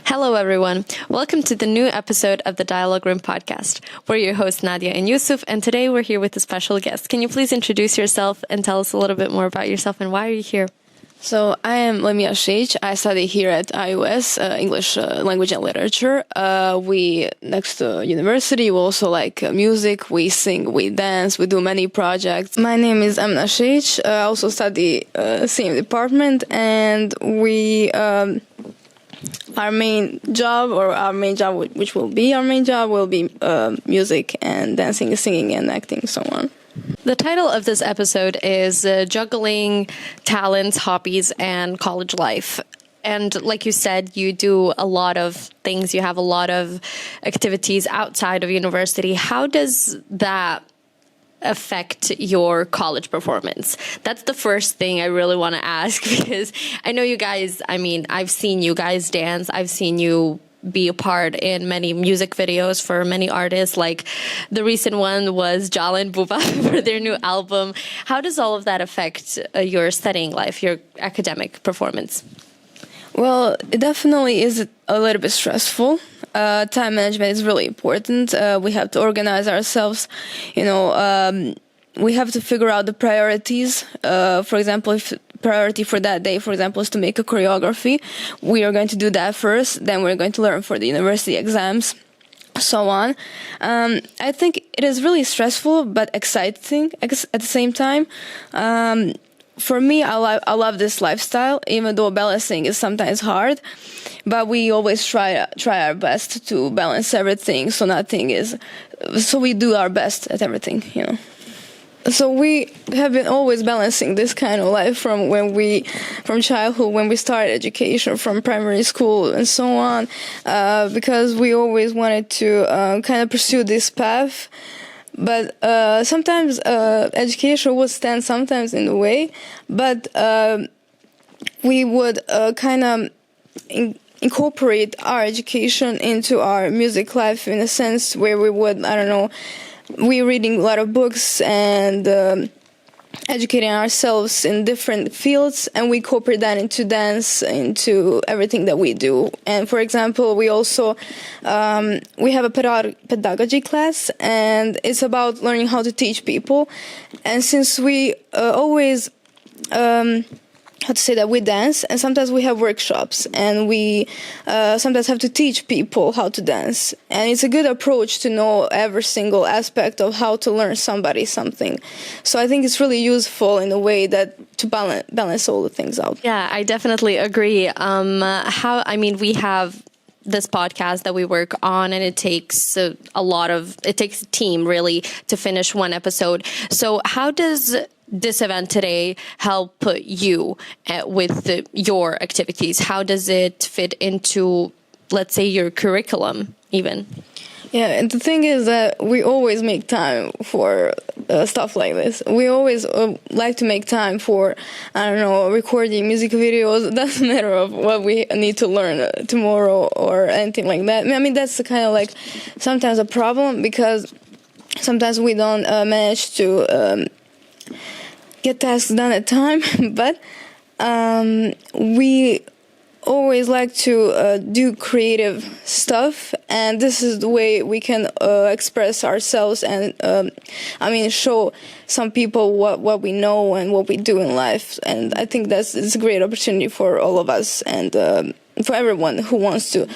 Hello, everyone. Welcome to the new episode of the Dialogue Room podcast. We're your hosts, Nadia and Jusuf, and today we're here with a special guest. Can you please introduce yourself and tell us a little bit more about yourself and why are you here? So I am Lemia Šehić. I study here at IUS, English Language and Literature. We, next to university, we also like music. We sing, we dance, we do many projects. My name is Emana Šehić. I also study same department, and we... Our main job, which will be our main job, will be music and dancing, singing, and acting, so on. The title of this episode is Juggling, Talents, Hobbies, and College Life. And like you said, you do a lot of things. You have a lot of activities outside of university. How does that affect your college performance? That's the first thing I really want to ask, because I know you guys, I've seen you guys dance. I've seen you be a part in many music videos for many artists. Like the recent one was Jala and Buba for their new album. How does all of that affect your studying life, your academic performance? Well, it definitely is a little bit stressful. Time management is really important. We have to organize ourselves. We have to figure out the priorities. For example, if priority for that day, for example, is to make a choreography, we are going to do that first. Then we're going to learn for the university exams, so on. I think it is really stressful but exciting at the same time. For me, I love this lifestyle, even though balancing is sometimes hard. But we always try our best to balance everything, so we do our best at everything, So we have been always balancing this kind of life from childhood, when we started education, from primary school and so on, because we always wanted to kind of pursue this path. But sometimes education would stand sometimes in the way, but we would kind of incorporate our education into our music life in a sense where we would, we're reading a lot of books and educating ourselves in different fields, and we incorporate that into dance, into everything that we do. And for example, we also we have a pedagogy class, and it's about learning how to teach people. And since we always we dance, and sometimes we have workshops, and we sometimes have to teach people how to dance. And it's a good approach to know every single aspect of how to learn somebody something. So I think it's really useful in a way that to balance all the things out. Yeah, I definitely agree. We have this podcast that we work on, and it takes a team really to finish one episode. So how does this event today help you with your activities? How does it fit into, let's say, your curriculum even? Yeah, and the thing is that we always make time for stuff like this. We always like to make time for, recording music videos. It doesn't matter of what we need to learn tomorrow or anything like that. That's the kind of sometimes a problem, because sometimes we don't manage to get tasks done at time, but we always like to do creative stuff, and this is the way we can express ourselves and show some people what we know and what we do in life. And I think it's a great opportunity for all of us, and for everyone who wants to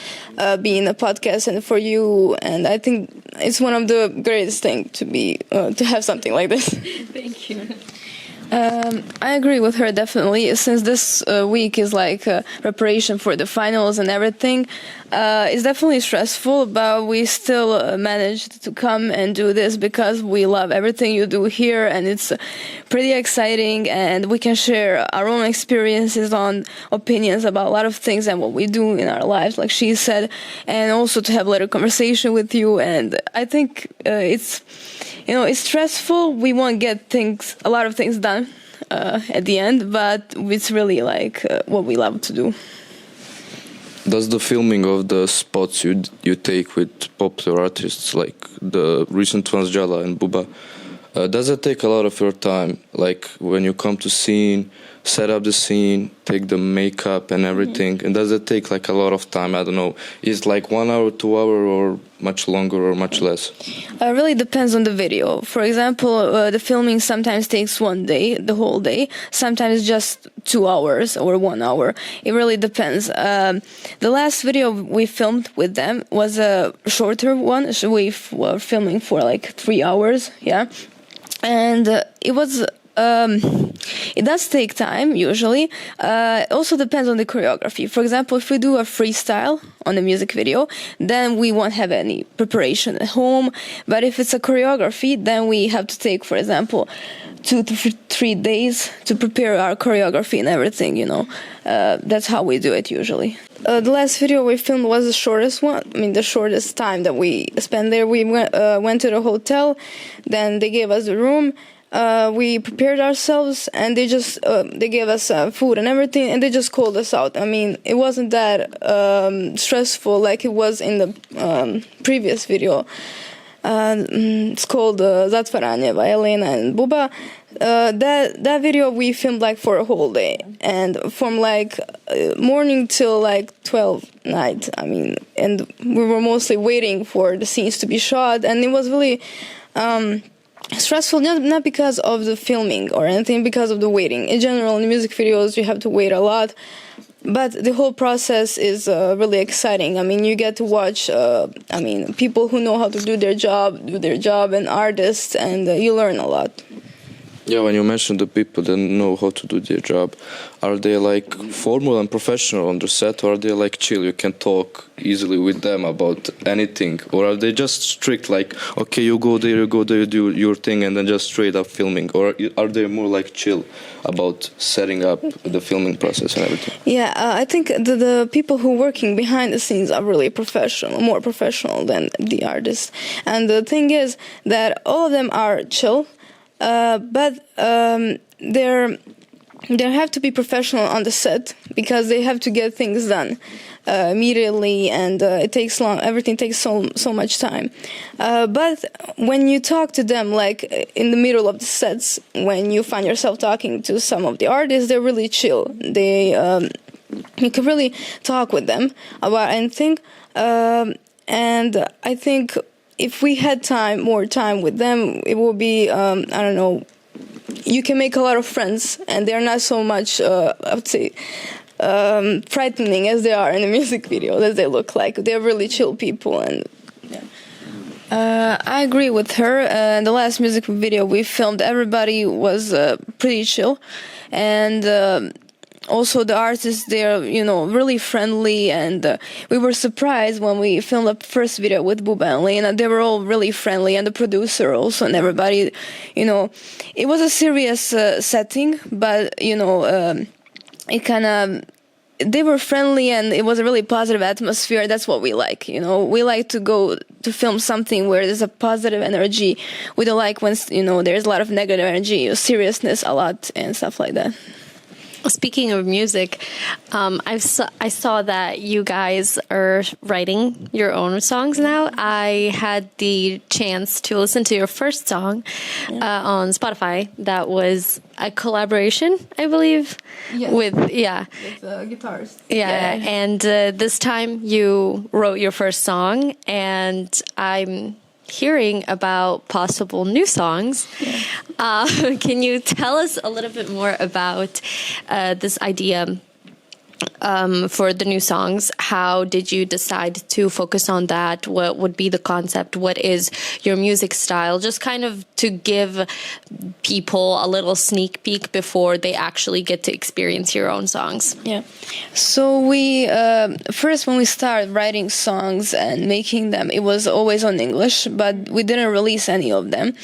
be in a podcast, and for you. And I think it's one of the greatest things to have something like this. Thank you. I agree with her, definitely. Since this week is preparation for the finals and everything, it's definitely stressful, but we still managed to come and do this because we love everything you do here, and it's pretty exciting, and we can share our own experiences on opinions about a lot of things and what we do in our lives, like she said, and also to have a little conversation with you. And I think it's stressful. We won't get a lot of things done at the end, but it's really what we love to do. Does the filming of the spots you take with popular artists, like the recent ones, Jala and Buba, does it take a lot of your time? Like when you come to scene, set up the scene, take the makeup and everything. And does it take like a lot of time? I don't know. Is like 1 hour, 2 hour, or much longer or much less? Really depends on the video. For example, the filming sometimes takes one day, the whole day. Sometimes just 2 hours or 1 hour. It really depends. The last video we filmed with them was a shorter one. So we were filming for like 3 hours. Yeah. And it was... it does take time, usually. It also depends on the choreography. For example, if we do a freestyle on a music video, then we won't have any preparation at home. But if it's a choreography, then we have to take, for example, 2 to 3 days to prepare our choreography and everything, you know. That's how we do it, usually. The last video we filmed was the shortest one. I mean, the shortest time that we spent there. We went to the hotel, then they gave us a room. We prepared ourselves, and they gave us food and everything, and they just called us out. I mean, it wasn't that stressful like it was in the previous video. It's called Zatvaranje by Elena and Buba. That video we filmed like for a whole day, and from like morning till like 12 night. I mean, and we were mostly waiting for the scenes to be shot, and it was really stressful, not because of the filming or anything, because of the waiting. In general, in music videos, you have to wait a lot, but the whole process is really exciting. I mean, you get to watch, people who know how to do their job, and artists, and you learn a lot. Yeah, when you mentioned the people that know how to do their job, are they like formal and professional on the set, or are they like chill? You can talk easily with them about anything, or are they just strict, like, okay, you go there, you do your thing, and then just straight up filming? Or are they more like chill about setting up the filming process and everything? Yeah, I think the people who are working behind the scenes are really professional, more professional than the artists. And the thing is that all of them are chill. But they have to be professional on the set, because they have to get things done immediately, and it takes long. Everything takes so much time. But when you talk to them, like in the middle of the sets, when you find yourself talking to some of the artists, they're really chill. You can really talk with them about anything, and I think if we had more time with them, it would be, I don't know, you can make a lot of friends, and they're not so much, I would say, frightening as they are in the music video, as they look like. They're really chill people, and I agree with her. In the last music video we filmed, everybody was pretty chill, and also the artists, they're, really friendly, and we were surprised when we filmed the first video with Buba and Lena. They were all really friendly, and the producer also, and everybody, it was a serious setting, but, it kind of, they were friendly, and it was a really positive atmosphere. That's what we like, we like to go to film something where there's a positive energy. We don't like when, there's a lot of negative energy, seriousness a lot, and stuff like that. Speaking of music, I saw that you guys are writing your own songs now. I had the chance to listen to your first song on Spotify. That was a collaboration, I believe, with guitars. Yeah, and this time you wrote your first song, and I'm hearing about possible new songs. Can you tell us a little bit more about this idea for the new songs? How did you decide to focus on that? What would be the concept? What is your music style? Just kind of to give people a little sneak peek before they actually get to experience your own songs. Yeah. So we, first when we started writing songs and making them, it was always on English, but we didn't release any of them.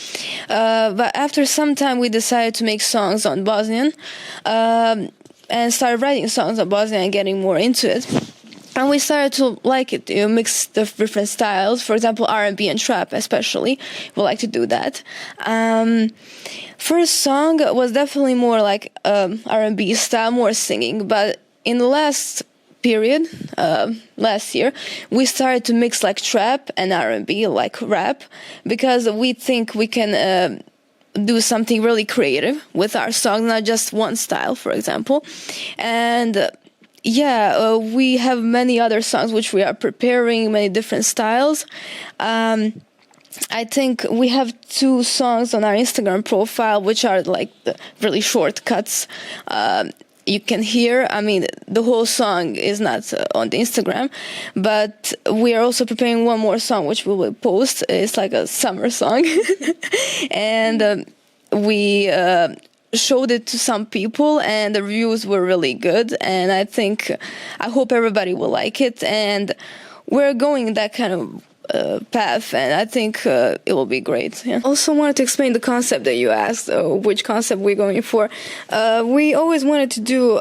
But after some time, we decided to make songs on Bosnian. And started writing songs on Bosnian and getting more into it. And we started to like it, mix the different styles. For example, R&B and trap especially. We like to do that. First song was definitely more like R&B style, more singing. But in the last period, last year, we started to mix like trap and R&B, like rap, because we think we can do something really creative with our songs, not just one style, for example. And we have many other songs which we are preparing, many different styles. I think we have 2 songs on our Instagram profile which are like the really short cuts. You can hear, I mean, the whole song is not on the Instagram, but we are also preparing one more song which we will post. It's like a summer song. And we showed it to some people and the reviews were really good. And I hope everybody will like it. And we're going that kind of path, and I think it will be great. Yeah. Also wanted to explain the concept that you asked, which concept we're going for. We always wanted to do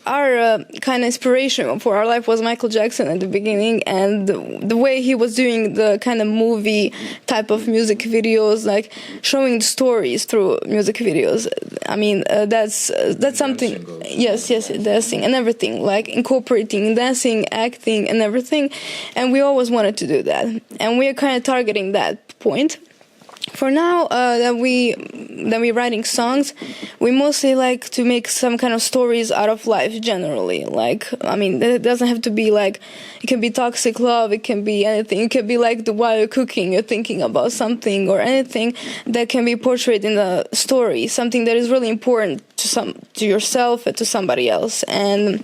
our kind of inspiration for our life was Michael Jackson at the beginning, and the way he was doing the kind of movie type of music videos, like showing the stories through music videos. I mean, that's something. Yes, dancing and everything, like incorporating dancing, acting, and everything. And we always wanted to do that, and we are kind of targeting that point. For now, that we're writing songs, we mostly like to make some kind of stories out of life generally. Like, I mean, it doesn't have to be like, it can be toxic love, it can be anything. It can be like while you're cooking, you're thinking about something or anything that can be portrayed in the story, something that is really important to yourself and to somebody else. And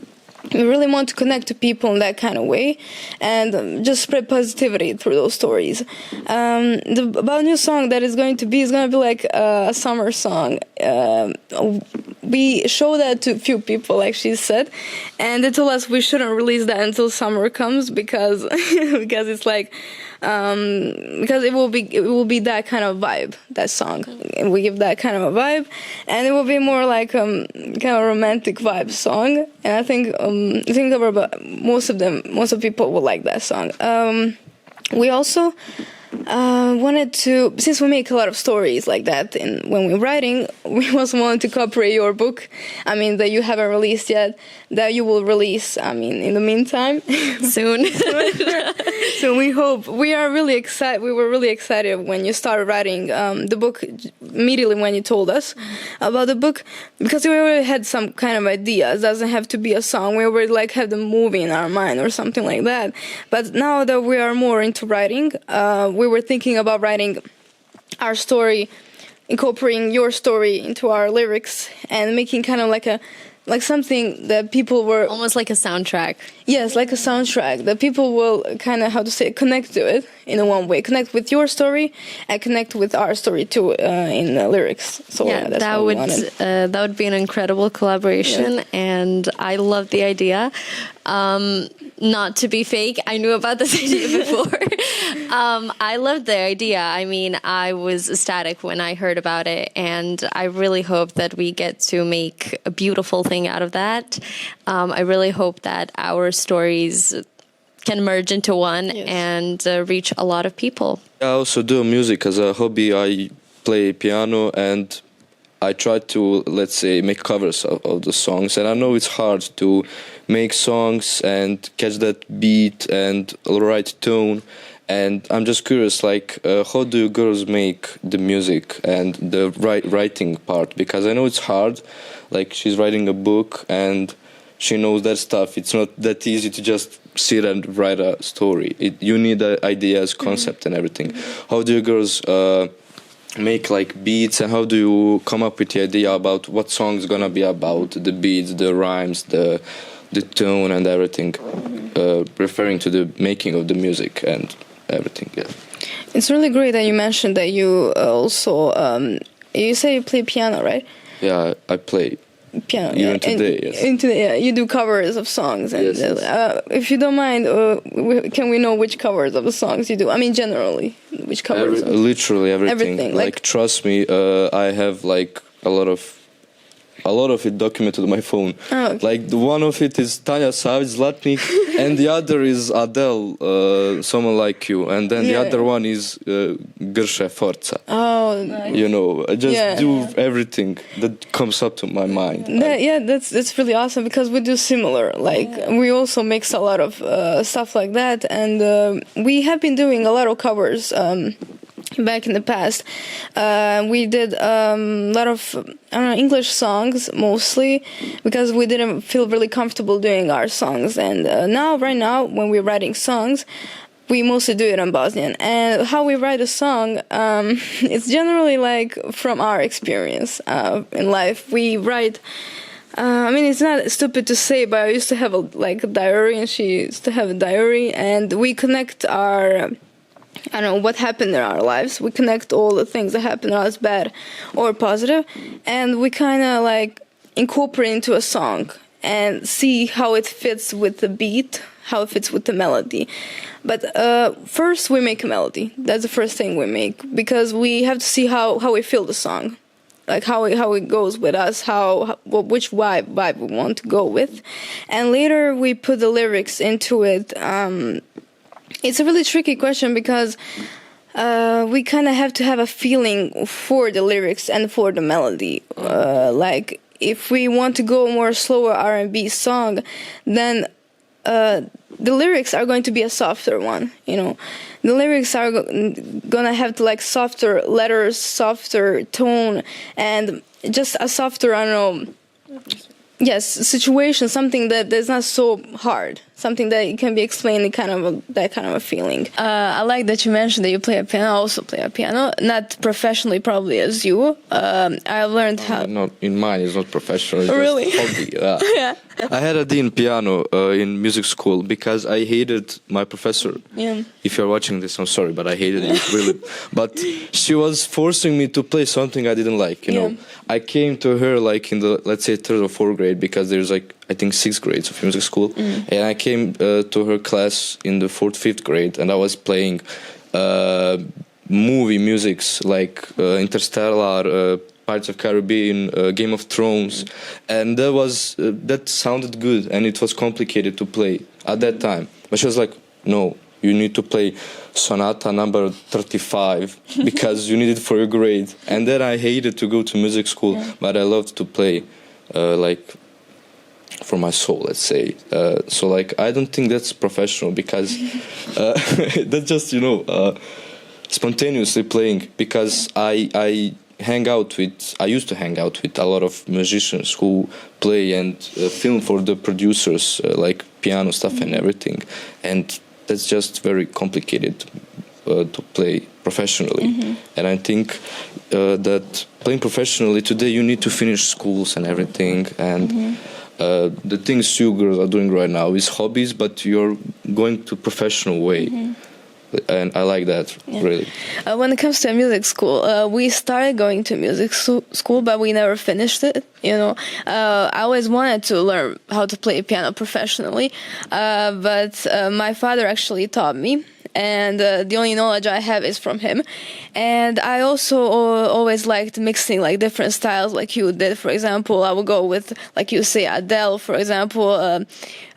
we really want to connect to people in that kind of way and just spread positivity through those stories. About new song that is going to be like a summer song. We showed that to a few people, like she said, and they told us we shouldn't release that until summer comes because it's like because it will be that kind of vibe, that song. And we give that kind of a vibe, and it will be more like kind of romantic vibe song. And I think most of people will like that song. We also wanted to, since we make a lot of stories like that when we're writing, we also wanted to copyright your book. I mean, that you haven't released yet, that you will release, I mean, in the meantime. Soon. So we hope, we were really excited when you started writing the book, immediately when you told us about the book, because we already had some kind of ideas. It doesn't have to be a song. We already like have the movie in our mind or something like that. But now that we are more into writing, we were thinking about writing our story, incorporating your story into our lyrics, and making kind of like something that people were almost like a soundtrack. Yes, like a soundtrack that people will kind of, connect to it in a one way, connect with your story and connect with our story too in the lyrics. So yeah, that's that would be an incredible collaboration, and I love the idea. Not to be fake, I knew about this idea before. I loved the idea. I mean, I was ecstatic when I heard about it, and I really hope that we get to make a beautiful thing out of that. I really hope that our stories can merge into one and reach a lot of people. I also do music as a hobby. I play piano and I try to, let's say, make covers of the songs. And I know it's hard to make songs and catch that beat and right tone. And I'm just curious, like, how do you girls make the music and the writing part? Because I know it's hard. Like, she's writing a book and she knows that stuff. It's not that easy to just sit and write a story. You need ideas, concept, and everything. How do you girls make like beats, and how do you come up with the idea about what song's gonna be about, the beats, the rhymes, the tone, and everything, referring to the making of the music and everything? Yeah, it's really great that you mentioned that you also you say you play piano, right? Yeah, I play piano. Even today, yes. You do covers of songs, and yes. If you don't mind, can we know which covers of the songs you do? I mean, generally, which covers? Literally everything. Like, trust me, I have like a lot of it documented on my phone. Oh, okay. Like, the one of it is Tanja Savić, Zlatnik, and the other is Adele, Someone Like You, and then the other one is Grše Forza. Oh, nice. You know, I just do everything that comes up to my mind. That's really awesome, because we do similar. Like, we also mix a lot of stuff like that, and we have been doing a lot of covers. back in the past. We did a lot of English songs mostly because we didn't feel really comfortable doing our songs. And right now, when we're writing songs, we mostly do it in Bosnian. And how we write a song, it's generally like from our experience in life. We write. It's not stupid to say, but I used to have a diary, and she used to have a diary, and we connect our, what happened in our lives. We connect all the things that happened to us, bad or positive, and we kind of incorporate into a song and see how it fits with the beat, how it fits with the melody. But first we make a melody. That's the first thing we make, because we have to see how we feel the song. Like how it goes with us, which vibe we want to go with, and later we put the lyrics into it. It's a really tricky question because we kind of have to have a feeling for the lyrics and for the melody. If we want to go more slower R&B song, then the lyrics are going to be a softer one, The lyrics are gonna have softer letters, softer tone, and just a softer, situation, something that is not so hard, something that can be explained in that kind of a feeling. I like that you mentioned that you play a piano. I also play a piano, not professionally probably as you. I learned how. Not in mine. It's not professional. It's really? Just hobby. Yeah. I had a D in piano in music school because I hated my professor. Yeah. If you're watching this, I'm sorry, but I hated it really. But she was forcing me to play something I didn't like. You know, I came to her in the, let's say, 3rd or 4th grade, because there's I think 6 grades of music school, and I came to her class in the 4th, 5th grade, and I was playing movie musics like Interstellar, Pirates of Caribbean, Game of Thrones, and that sounded good, and it was complicated to play at that time. But she was like, "No, you need to play Sonata number 35 because you need it for your grade." And then I hated to go to music school, but I loved to play, for my soul, let's say. I don't think that's professional, because that's just spontaneously playing, because I used to hang out with a lot of musicians who play and film for the producers, like piano stuff and everything, and that's just very complicated to play professionally. And I think that playing professionally today, you need to finish schools and everything, and the things you girls are doing right now is hobbies, but you're going to professional way. And I like that, really. When it comes to music school, we started going to music school, but we never finished it. I always wanted to learn how to play piano professionally, but my father actually taught me, and the only knowledge I have is from him. And I also always liked mixing different styles, like you did. For example, I would go with, like you say, Adele, for example.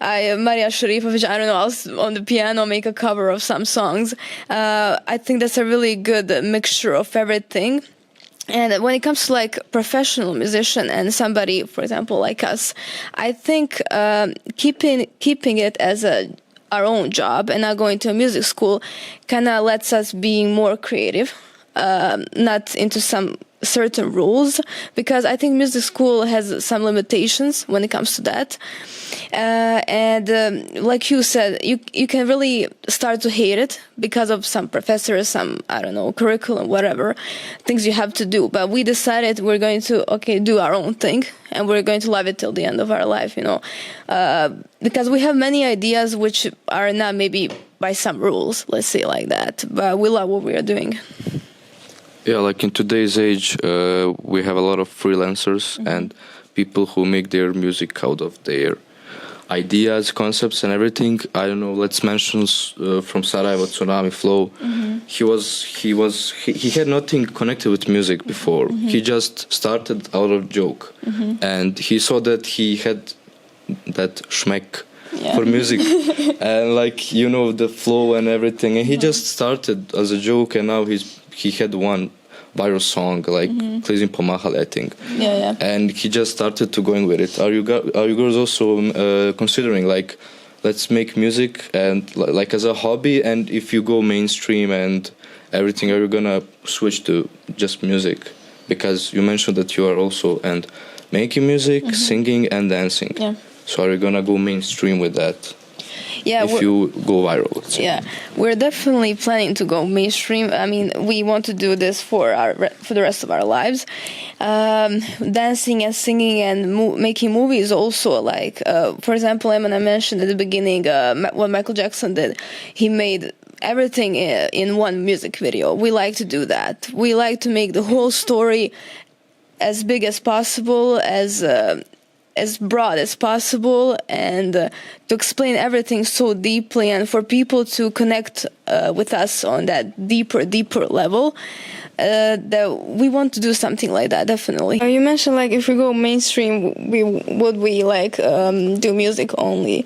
Maria Šerifović, I don't know, I'll on the piano make a cover of some songs. I think that's a really good mixture of everything. And when it comes to professional musician and somebody, for example, like us, I think keeping it as our own job and not going to a music school kind of lets us being more creative, not into some certain rules, because I think music school has some limitations when it comes to that. Like you said, you can really start to hate it because of some professors, some, curriculum, whatever, things you have to do. But we decided we're going to, do our own thing, and we're going to love it till the end of our life, because we have many ideas which are not maybe by some rules, let's say like that, but we love what we are doing. Yeah, in today's age, we have a lot of freelancers and people who make their music out of their ideas, concepts, and everything. I don't know. Let's mention from Sarajevo, Tsunami Flow. He had nothing connected with music before. He just started out of joke, and he saw that he had that schmeck for music, and the flow and everything. And he just started as a joke, and now he had one viral song Klizim Pomahali, I think. And he just started to going with it. Are you girls also considering let's make music and like as a hobby, and if you go mainstream and everything, are you gonna switch to just music? Because you mentioned that you are also and making music, singing and dancing. Yeah. So are you gonna go mainstream with that? Yeah, if you go viral, let's say. Yeah, we're definitely planning to go mainstream. I mean, we want to do this for the rest of our lives. Dancing and singing and making movies also, like, for example, Emana mentioned at the beginning what Michael Jackson did. He made everything in one music video. We like to do that. We like to make the whole story as big as possible, as broad as possible, and to explain everything so deeply, and for people to connect with us on that deeper level. That we want to do something like that, definitely. You mentioned, like, if we go mainstream, would we like do music only?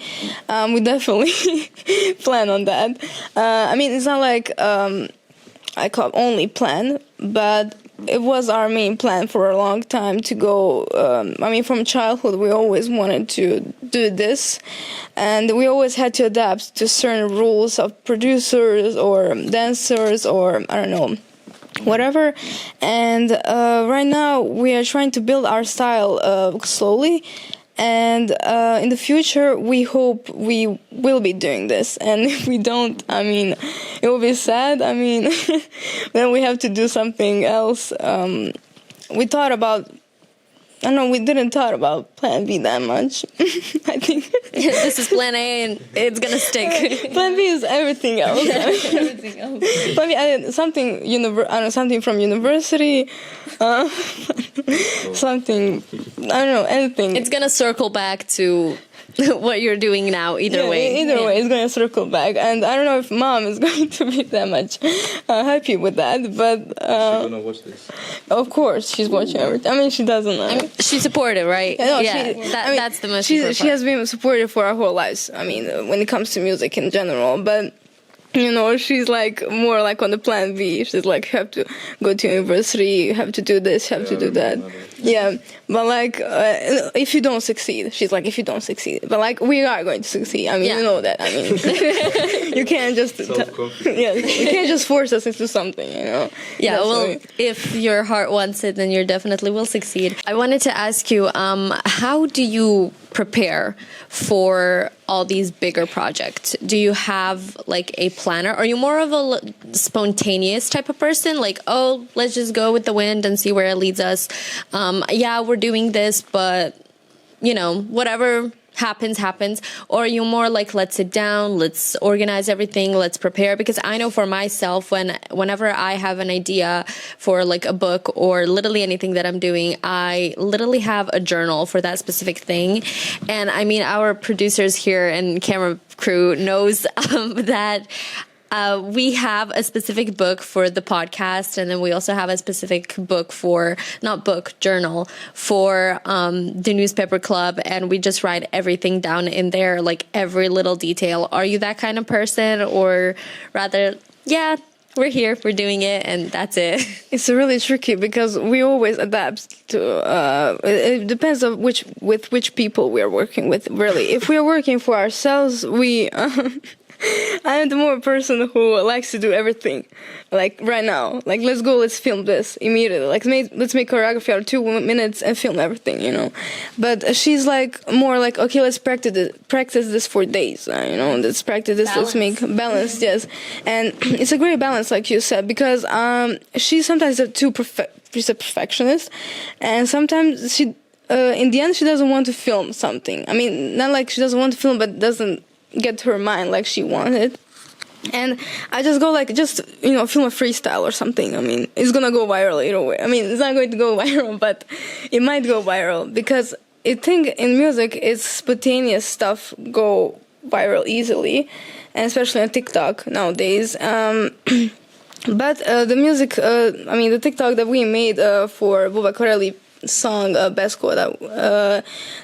We definitely plan on that. I mean, it's not like I call only plan, but it was our main plan for a long time to go. I mean, from childhood, we always wanted to do this, and we always had to adapt to certain rules of producers or dancers or, I don't know, whatever. And right now, we are trying to build our style slowly. And in the future, we hope we will be doing this. And if we don't, I mean, it will be sad. I mean, then we have to do something else. We thought about, I don't know, we didn't thought about Plan B that much. I think this is Plan A, and it's gonna stick. Plan B is everything else. Everything else. Plan B, something something from university, something, I don't know, anything. It's gonna circle back to what you're doing now. Either way, it's going to circle back, and I don't know if Mom is going to be that much happy with that. But She's gonna watch this. Of course, she's watching everything. I mean, she doesn't know. I mean, she's supportive, right? Yeah, no, that's the most important She has been supportive for our whole lives. I mean, when it comes to music in general, but. You know, she's like more like on the Plan B. She's like, you have to go to university, you have to do this, you have to do that. Yeah, but like, if you don't succeed, she's like, if you don't succeed. But like, we are going to succeed. I mean, you know that. I mean, you can't just, you can't just force us into something, you know. Yeah, well, if your heart wants it, then you definitely will succeed. I wanted to ask you, how do you prepare for all these bigger projects? Do you have like a planner? Are you more of a spontaneous type of person? Like, oh, let's just go with the wind and see where it leads us. Yeah, we're doing this, but you know, whatever happens. Or are you more like, let's sit down, let's organize everything, let's prepare? Because I know for myself, whenever I have an idea for like a book or literally anything that I'm doing, I literally have a journal for that specific thing. And I mean, our producers here and camera crew knows that we have a specific book for the podcast, and then we also have a specific book journal for the newspaper club, and we just write everything down in there, like every little detail. Are you that kind of person, or rather, yeah, we're here, we're doing it, and that's it? It's really tricky because we always adapt to. It depends on with which people we are working with. Really, if we are working for ourselves, we. I am the more person who likes to do everything, like right now. Like, let's go, let's film this immediately. Like, let's make choreography out of 2 minutes and film everything, you know. But she's like more like, okay, let's practice this for days, you know. Let's practice this. Balance. Let's make balance, yes. And it's a great balance, like you said, because she's sometimes she's a perfectionist, and sometimes she, in the end, she doesn't want to film something. I mean, not like she doesn't want to film, but doesn't get to her mind like she wanted. And I just go like, just, you know, film a freestyle or something. I mean, it's gonna go viral either way. I mean, it's not going to go viral, but it might go viral, because I think in music, it's spontaneous stuff go viral easily, and especially on TikTok nowadays. But the music, I mean, the TikTok that we made for Buba Koreli song Besko,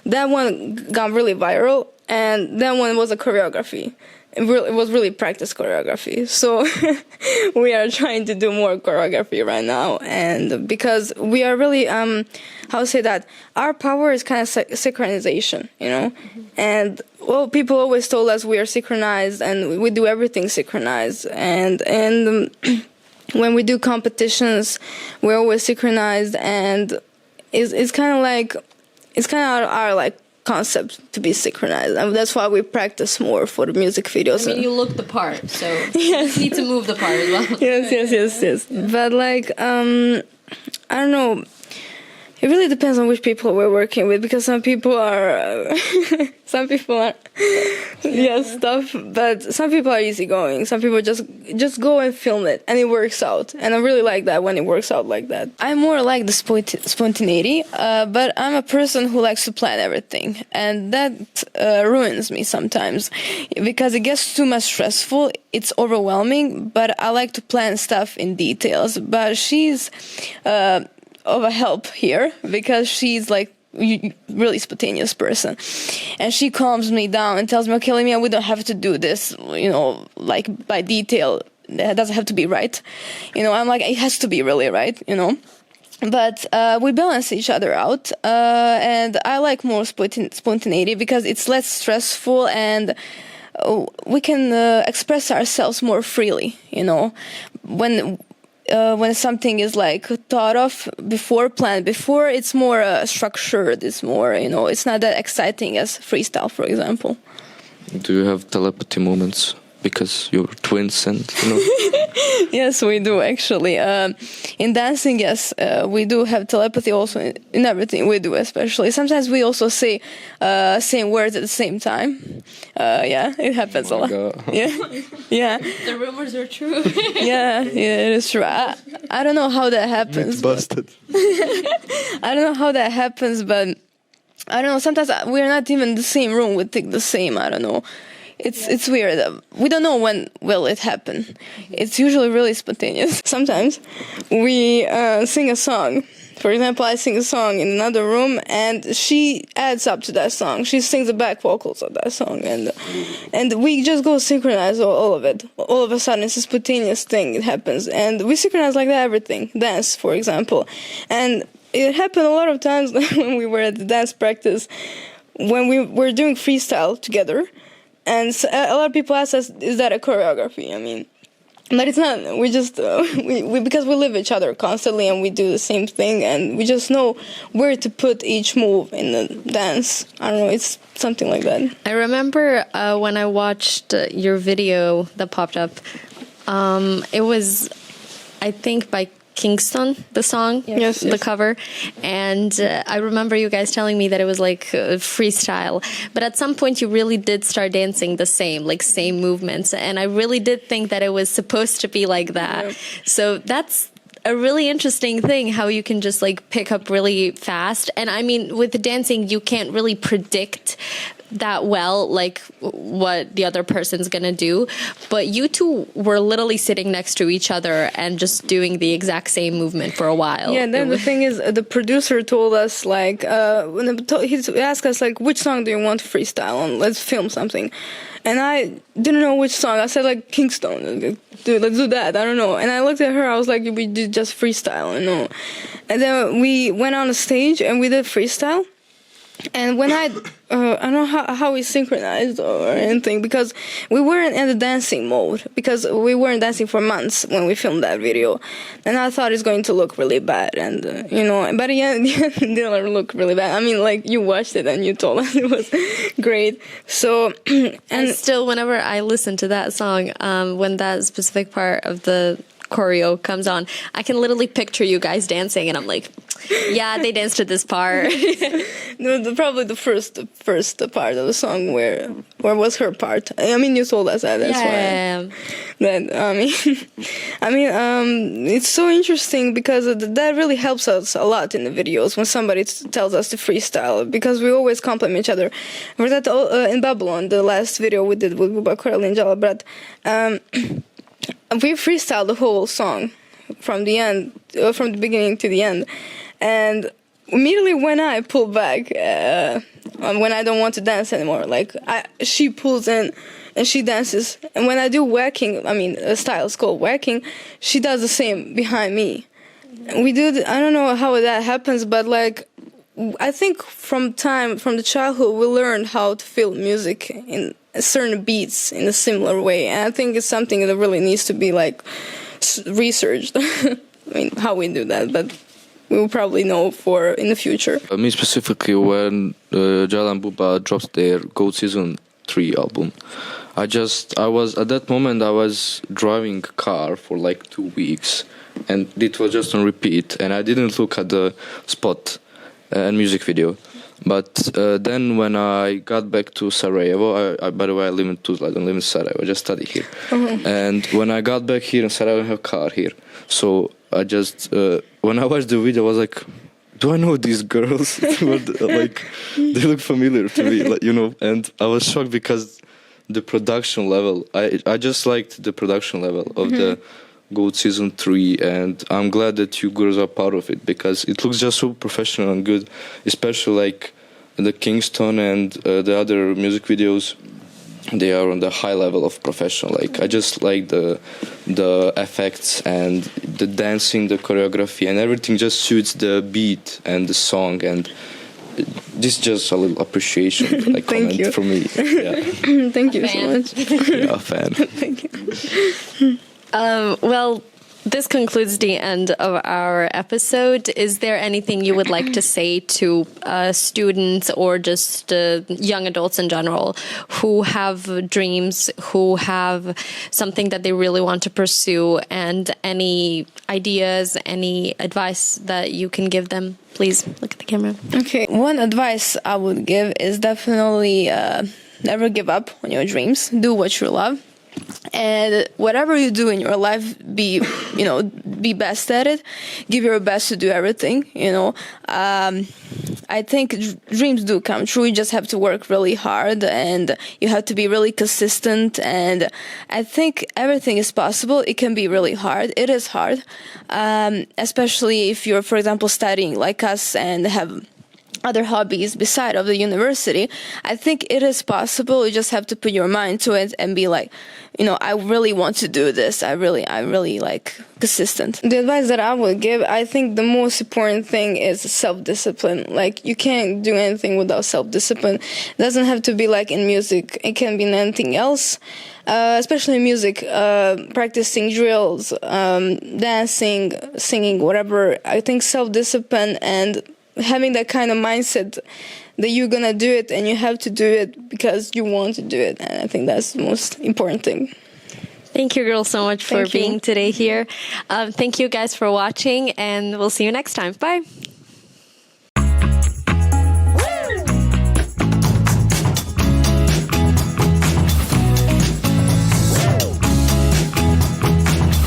that one got really viral. And that one was a choreography. it was really practice choreography. So we are trying to do more choreography right now, and because we are really how to say that, our power is kind of synchronization, you know. And well, people always told us we are synchronized and we do everything synchronized, and when we do competitions, we're always synchronized, and it's kind of like, it's kind of our like concept to be synchronized, and that's why we practice more for the music videos. I mean, you look the part, so you need to move the part as well. Yes. But like, I don't know. It really depends on which people we're working with, because some people are tough, but some people are easygoing. Some people just go and film it, and it works out. And I really like that when it works out like that. I more like the spontaneity, but I'm a person who likes to plan everything, and that ruins me sometimes because it gets too much stressful. It's overwhelming, but I like to plan stuff in details. But she's of a help here, because she's like really spontaneous person, and she calms me down and tells me, okay, Lemia, we don't have to do this, you know, like by detail. It doesn't have to be right, you know. I'm like, it has to be really right, you know. But we balance each other out, and I like more spontaneity because it's less stressful, and we can express ourselves more freely, you know. When something is like thought of before, planned before, it's more structured. It's more, you know, it's not that exciting as freestyle, for example. Do you have telepathy moments because you're twins and, you know? Yes, we do actually. In dancing, yes, we do have telepathy also in everything we do, especially. Sometimes we also say same words at the same time. Yeah, it happens a lot. God. Yeah. The rumors are true. Yeah, it is true. I don't know how that happens. Busted. I don't know how that happens, but I don't know. Sometimes we're not even in the same room. We think the same. I don't know. It's weird. We don't know when will it happen. It's usually really spontaneous. Sometimes we sing a song. For example, I sing a song in another room, and she adds up to that song. She sings the back vocals of that song, and we just go synchronize all of it. All of a sudden, it's a spontaneous thing. It happens, and we synchronize like that everything. Dance, for example, and it happened a lot of times when we were at the dance practice, when we were doing freestyle together. And so a lot of people ask us, is that a choreography? I mean, but it's not. We just, we because we live each other constantly and we do the same thing, and we just know where to put each move in the dance. I don't know, it's something like that. I remember when I watched your video that popped up, it was, I think, by Kingston, the song, yes. The cover, and I remember you guys telling me that it was like freestyle, but at some point you really did start dancing the same movements, and I really did think that it was supposed to be like that. Yeah. So that's a really interesting thing, how you can just like pick up really fast. And I mean, with the dancing, you can't really predict that well, like what the other person's gonna do, but you two were literally sitting next to each other and just doing the exact same movement for a while. Yeah, then the thing is, the producer told us, like, he asked us, like, which song do you want to freestyle on? Let's film something. And I didn't know which song. I said, like, Kingston. Dude, let's do that. I don't know. And I looked at her. I was like, we did just freestyle, you know. And then we went on the stage and we did freestyle. And when I don't know how we synchronized or anything, because we weren't in the dancing mode, because we weren't dancing for months when we filmed that video, and I thought it's going to look really bad, and you know, but it didn't look really bad. I mean, like, you watched it and you told us it was great. So and still, whenever I listen to that song, when that specific part of the choreo comes on, I can literally picture you guys dancing, and I'm like, yeah, they danced to this part. No, probably the first part of the song where was her part. I mean, you told us that. That's why. That I mean, it's so interesting because that really helps us a lot in the videos when somebody tells us to freestyle, because we always compliment each other. For that, in Babylon, the last video we did with Bubakar and Jalabrat, we freestyled the whole song from the end, from the beginning to the end, and immediately when I pull back, when I don't want to dance anymore, like she pulls in, and she dances. And when I do whacking, a style is called whacking, she does the same behind me. And we do, I don't know how that happens, but like, I think from the childhood, we learned how to feel music in certain beats in a similar way. And I think it's something that really needs to be like researched. How we do that, but we will probably know for in the future. Me specifically, when Jala and Buba dropped their Gold Season 3 album, I was at that moment I was driving a car for like 2 weeks, and it was just on repeat, and I didn't look at the spot and music video. But then when I got back to Sarajevo, I by the way, I live in Tuzla, I don't live in Sarajevo, I just study here. And when I got back here in Sarajevo, I have a car here. So I just, when I watched the video, I was like, do I know these girls? Like, they look familiar to me, like, you know. And I was shocked because the production level, I just liked the production level of the Gold Season 3, and I'm glad that you girls are part of it because it looks just so professional and good, especially like the Kingston and the other music videos. They are on the high level of professional. Like, I just like the effects and the dancing, the choreography, and everything just suits the beat and the song. And this is just a little appreciation, like comment from me. Yeah. Thank you so much. Yeah, a fan. Thank you. Well, this concludes the end of our episode. Is there anything you would like to say to students or just young adults in general who have dreams, who have something that they really want to pursue, and any ideas, any advice that you can give them? Please look at the camera. Okay, one advice I would give is definitely never give up on your dreams. Do what you love. And whatever you do in your life, be best at it. Give your best to do everything, I think dreams do come true. You just have to work really hard and you have to be really consistent. And I think everything is possible. It can be really hard. It is hard, especially if you're, for example, studying like us and have other hobbies beside of the university. I think it is possible. You just have to put your mind to it and be like, I really want to do this. I really like consistent. The advice that I would give, I think the most important thing is self-discipline. Like, you can't do anything without self-discipline. It doesn't have to be like in music. It can be in anything else. Especially music, practicing drills, dancing, singing, whatever. I think self-discipline and having that kind of mindset that you're gonna do it and you have to do it because you want to do it, and I think that's the most important thing. Thank you, girls, so much for being today here. Thank you guys for watching, and we'll see you next time. Bye.